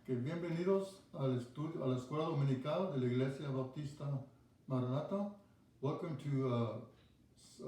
Que bienvenidos al estudio, a la escuela dominical de la Iglesia Bautista Maranatha. Welcome to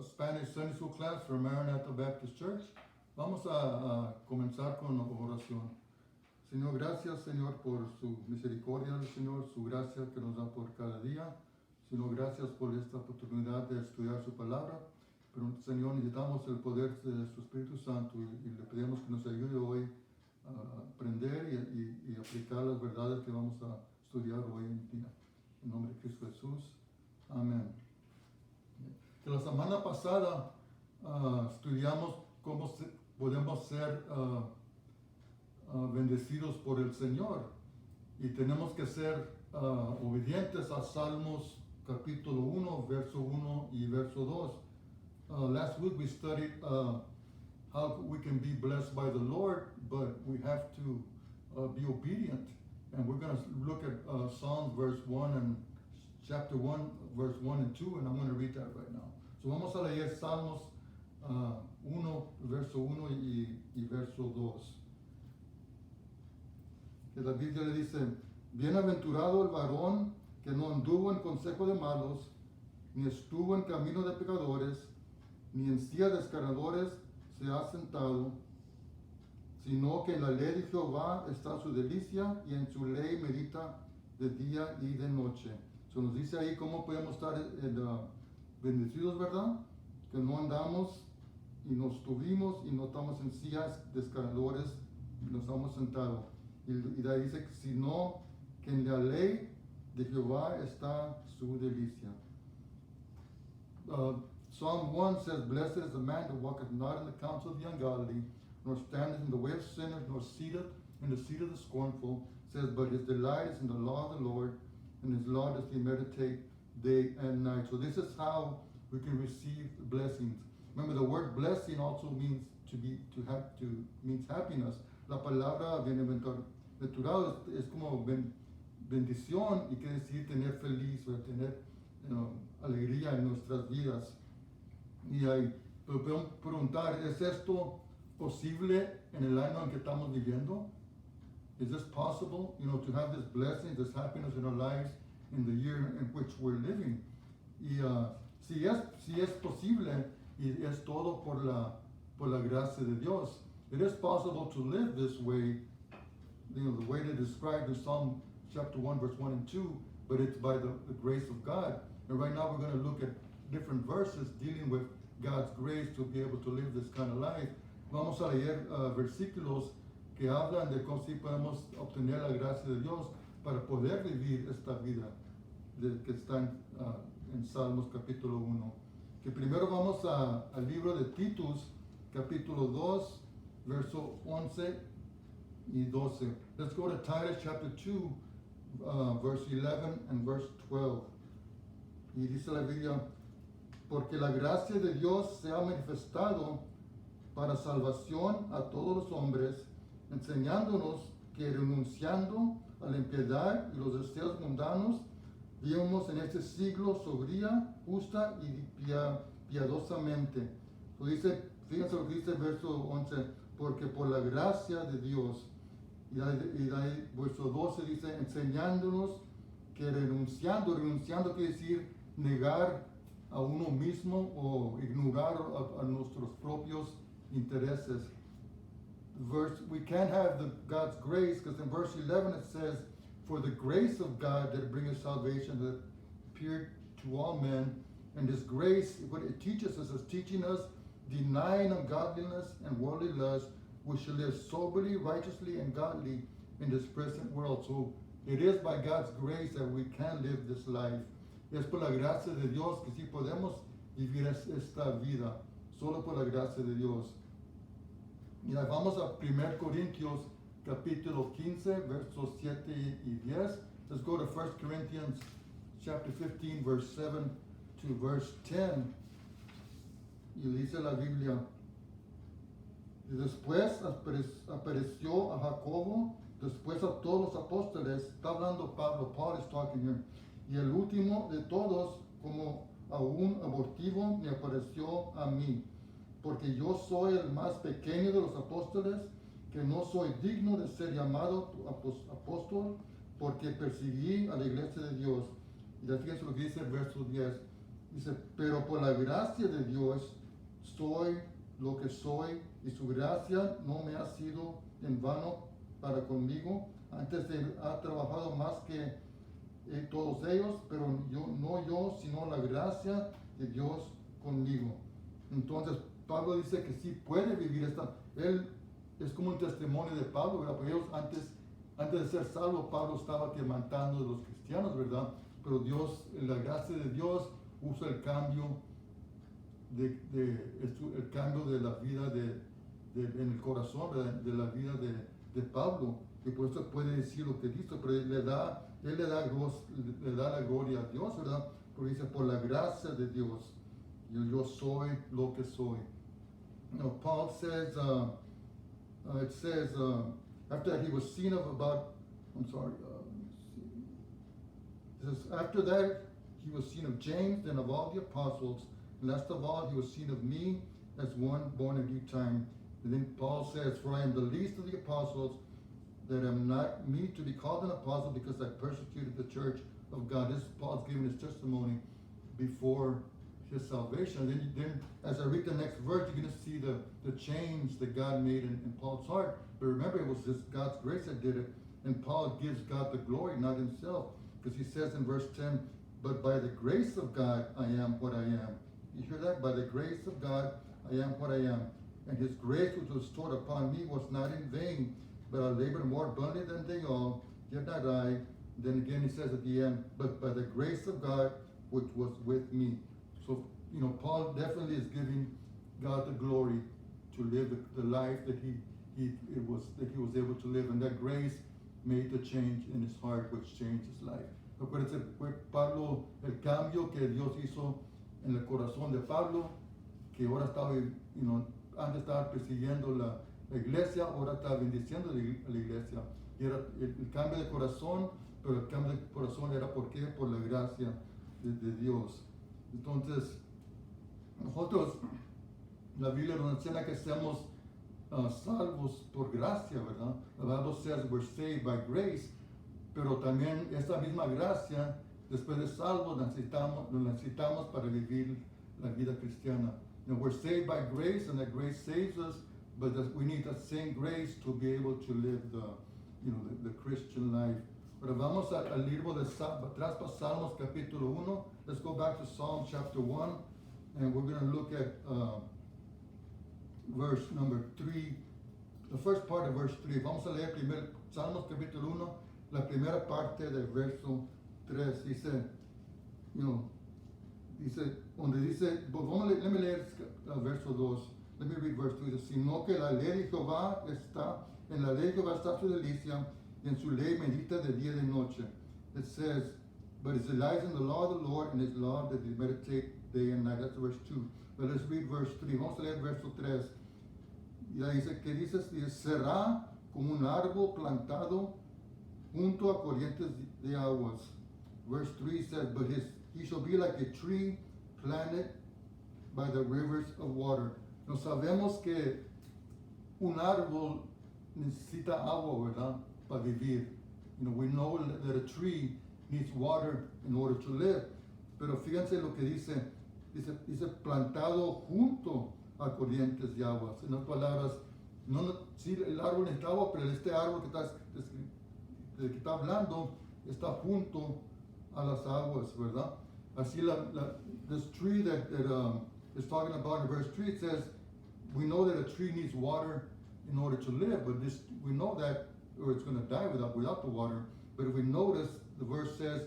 Spanish Sunday School class for Maranatha Baptist Church. Vamos a comenzar con oración. Señor, gracias, Señor, por su misericordia, Señor, su gracia que nos da por cada día. Señor, gracias por esta oportunidad de estudiar su palabra. Pero, Señor, necesitamos el poder de su Espíritu Santo y le pedimos que nos ayude hoy a aprender y aplicar las verdades que vamos a estudiar hoy en día. En nombre de Cristo Jesús. Amén. Que la semana pasada estudiamos cómo podemos ser bendecidos por el Señor. Y tenemos que ser obedientes a Salmos capítulo 1, verso 1 y verso 2. Last week we studied how we can be blessed by the Lord, but we have to be obedient. And we're going to look at Psalms verse 1 and chapter 1, verse 1 and 2, and I'm going to read that right now. So vamos a leer Salmos 1, verso 1 y verso 2. Que la Biblia le dice, bienaventurado el varón que no anduvo en consejo de malos, ni estuvo en camino de pecadores, ni en silla de escarnecedores se ha sentado, sino que en la ley de Jehová está su delicia y en su ley medita de día y de noche. So nos dice ahí cómo podemos estar bendecidos, ¿verdad? Que no andamos y nos tuvimos y no estamos en sillas de escarnecedores y nos estamos sentados. Y de ahí dice, sino que en la ley de Jehová está su delicia. Psalm 1 says, blessed is the man that walketh not in the counsel of the ungodly, nor standeth in the way of sinners, nor seated in the seat of the scornful. It says, but his delight is in the law of the Lord, and his law does he meditate day and night. So this is how we can receive blessings. Remember, the word blessing also means means happiness. La palabra bienaventurado es como bendición y quiere decir tener feliz o tener alegría en nuestras vidas. Y ahí podemos preguntar, ¿es esto posible en el año en que estamos viviendo? Is this possible, to have this blessing, this happiness in our lives in the year in which we're living? Y si es posible, y es todo por la gracia de Dios. It is possible to live this way, the way they described in Psalm chapter 1, verse 1 and 2, but it's by the grace of God. And right now we're going to look at different verses dealing with God's grace to be able to live this kind of life. Vamos a leer versículos que hablan de cómo sí podemos obtener la gracia de Dios para poder vivir esta vida que está en Salmos capítulo 1. Que primero vamos al libro de Titus capítulo 2, verso 11 y 12. Let's go to Titus chapter 2, verse 11 and verse 12. Y dice la Biblia, porque la gracia de Dios se ha manifestado para salvación a todos los hombres, enseñándonos que renunciando a la impiedad y los deseos mundanos, vivimos en este siglo sobria, justa y piadosamente. Fíjense lo que dice el verso 11, porque por la gracia de Dios, y ahí verso 12 dice, enseñándonos que renunciando quiere decir negar a uno mismo o ignorar a nuestros propios intereses. We can't have God's grace because in verse 11 it says, for the grace of God that bringeth salvation that appeared to all men, and this grace, what it teaches us, is teaching us, denying ungodliness and worldly lust, we shall live soberly, righteously, and godly in this present world. So it is by God's grace that we can live this life. Es por la gracia de Dios que sí podemos vivir esta vida, solo por la gracia de Dios. Y vamos a 1 Corintios capítulo 15, versos 7 y 10. Let's go to 1 Corinthians chapter 15, verse 7 to verse 10. Y dice la Biblia, y después apareció a Jacobo, después a todos los apóstoles. Está hablando Pablo, Paul is talking here. Y el último de todos, como a un abortivo, me apareció a mí, porque yo soy el más pequeño de los apóstoles que no soy digno de ser llamado apóstol porque perseguí a la iglesia de Dios. Y ya fíjense lo que dice el verso 10. Dice, pero por la gracia de Dios soy lo que soy y su gracia no me ha sido en vano para conmigo. Antes ha trabajado más que todos ellos, pero no yo, sino la gracia de Dios conmigo. Entonces, Pablo dice que sí puede vivir esta. Él es como un testimonio de Pablo, ¿verdad? Porque ellos antes de ser salvos, Pablo estaba matando a los cristianos, ¿verdad? Pero Dios, la gracia de Dios, usa el cambio el cambio de la vida en el corazón, ¿verdad? De la vida de Pablo, y por eso puede decir lo que dice, pero él le da la gloria a Dios, ¿verdad? Porque dice, por la gracia de Dios, yo soy lo que soy. Paul says, it says, after that he was seen of about, it says, after that he was seen of James, then of all the apostles. Last of all, he was seen of me as one born in due time. And then Paul says, for I am the least of the apostles, that am not me to be called an apostle because I persecuted the church of God. This Paul's giving his testimony before his salvation. And then as I read the next verse, you're going to see the change that God made in Paul's heart. But remember, it was just God's grace that did it. And Paul gives God the glory, not himself. Because he says in verse 10, but by the grace of God, I am what I am. You hear that? By the grace of God, I am what I am. And his grace which was stored upon me was not in vain, but I labored more abundantly than they all, yet not I. Then again he says at the end, but by the grace of God which was with me. So, Paul definitely is giving God the glory to live the life that he was able to live, and that grace made the change in his heart, which changed his life. Acuérdense, fue Pablo, el cambio que Dios hizo en el corazón de Pablo, que ahora estaba, antes estaba persiguiendo la iglesia, ahora está bendiciendo a la iglesia. Y era el cambio de corazón, pero el cambio de corazón era ¿por qué? Por la gracia de Dios. Entonces, nosotros, la Biblia nos enseña que seamos salvos por gracia, ¿verdad? The Bible says we're saved by grace, pero también esa misma gracia, después de salvos, lo necesitamos para vivir la vida cristiana. We're saved by grace, and that grace saves us, but we need that same grace to be able to live the Christian life. Pero vamos al libro de atrás para Salmos capítulo 1. Let's go back to Psalm chapter 1, and we're going to look at verse number 3, the first part of verse 3. Vamos a leer primero Salmos capítulo 1, la primera parte del verso 3. Dice, donde dice, let me leer verso 2. Let me read verse 2. Dice, sino que la ley de Jehová está, en la ley de Jehová está su delicia, y en su ley medita de día y de noche. It says, but his delight in the law of the Lord, and his law that he meditate day and night. That's verse 2. But let's read verse 3. Vamos a leer verso 3. Y ahí dice, será como un árbol plantado junto a corrientes de aguas. Verse 3 says, but he shall be like a tree planted by the rivers of water. Nos sabemos que un árbol necesita agua, ¿verdad? Para vivir. We know that a tree needs water in order to live. Pero fíjense lo que dice plantado junto a corrientes de aguas. En otras palabras, sí, el árbol necesita agua, pero este árbol que está hablando está junto a las aguas, ¿verdad? Así this tree that is talking about in verse 3, it says, we know that a tree needs water in order to live, but we know that, or it's going to die without the water. But if we notice, the verse says,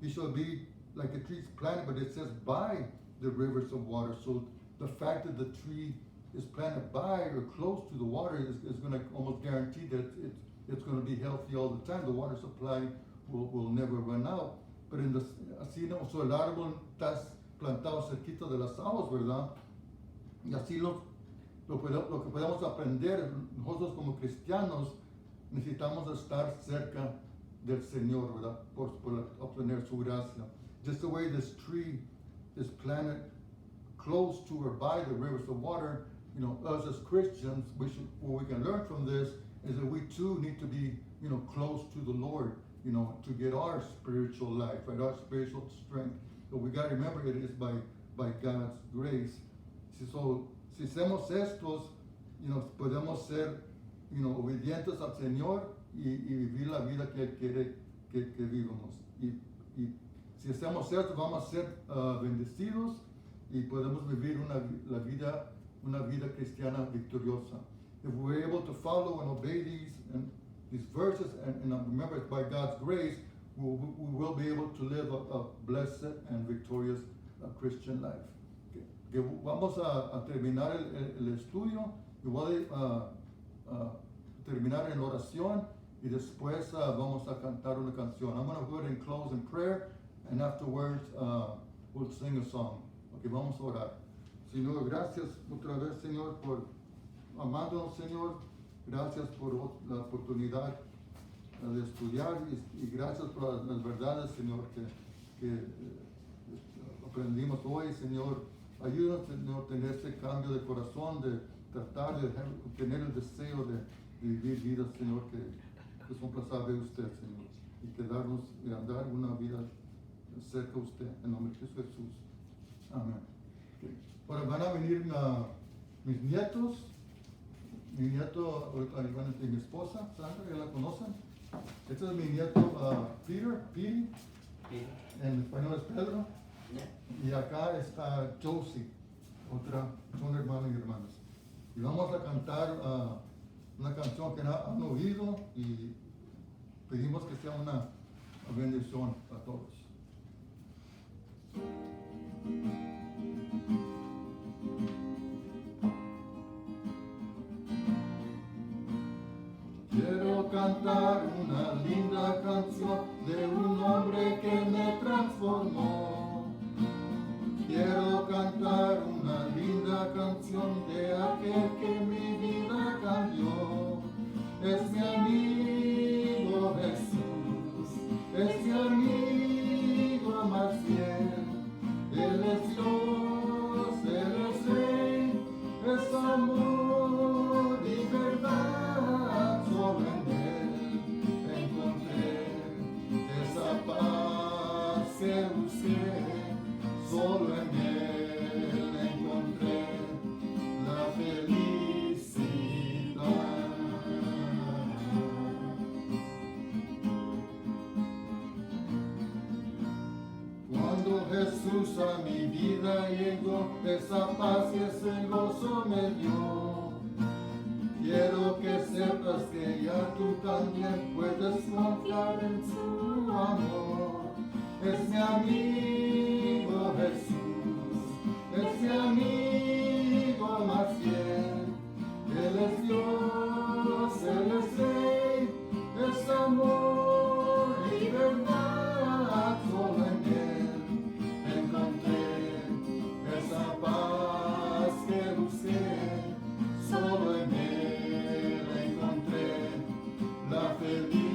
he shall be like a tree planted, but it says by the rivers of water. So the fact that the tree is planted by or close to the water is going to almost guarantee that it's going to be healthy all the time. The water supply will never run out. But so el árbol está plantado cerquita de las aguas, ¿verdad? Y así lo que podemos aprender nosotros como cristianos, necesitamos estar cerca del Señor, ¿verdad? Por obtener su gracia. Just the way this tree is planted close to or by the rivers of water, us as Christians, what we can learn from this is that we too need to be, close to the Lord, to get our spiritual life, right? Our spiritual strength. But we got to remember it is by God's grace. Si hacemos estos, podemos ser, obedientes al Señor y vivir la vida que Él quiere que vivamos. Y si hacemos esto, vamos a ser bendecidos y podemos vivir una vida cristiana victoriosa. If we're able to follow and obey these verses, and remember it's by God's grace, we will be able to live a blessed and victorious Christian life. Que vamos a terminar el estudio y voy a terminar en oración y después vamos a cantar una canción. I'm going to go ahead and close in prayer, and afterwards we'll sing a song. Okay, vamos a orar. Señor, gracias otra vez, Señor, por amándonos, Señor. Gracias por la oportunidad de estudiar y gracias por las verdades, Señor, que aprendimos hoy, Señor. Ayúdanos, Señor, a tener este cambio de corazón, de tratar de tener el deseo de vivir vidas, Señor, que son plazables a usted, Señor, y quedarnos y andar una vida cerca de usted, en nombre de Jesús. Amén. Okay. Ahora van a venir mis nietos. Mi nieto, y mi esposa, Sandra, ya la conocen. Este es mi nieto Piri. En español es Pedro. Yeah. Y acá está Josie, son hermanos y hermanas. Y vamos a cantar una canción que han oído y pedimos que sea una bendición a todos. Quiero cantar una linda canción de un hombre que me transformó. Quiero cantar una linda canción de aquel que mi vida cambió. Es mi amigo Jesús, es mi amigo más fiel. Él es Dios, Él es Rey, es amor y verdad. Solo en Él encontré esa paz que busqué. Solo en Él encontré la felicidad. Cuando Jesús a mi vida llegó, esa paz y ese gozo me dio. Quiero que sepas que ya tú también puedes confiar en su amor. Es mi amigo Jesús, es mi amigo más fiel. Él es Dios, Él es Rey, es amor y verdad. Solo en Él encontré esa paz que busqué. Solo en Él encontré la felicidad.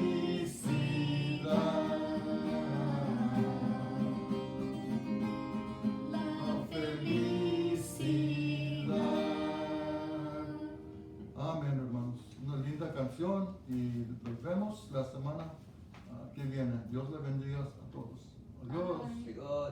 Canción y nos vemos la semana que viene. Dios le bendiga a todos. Adiós.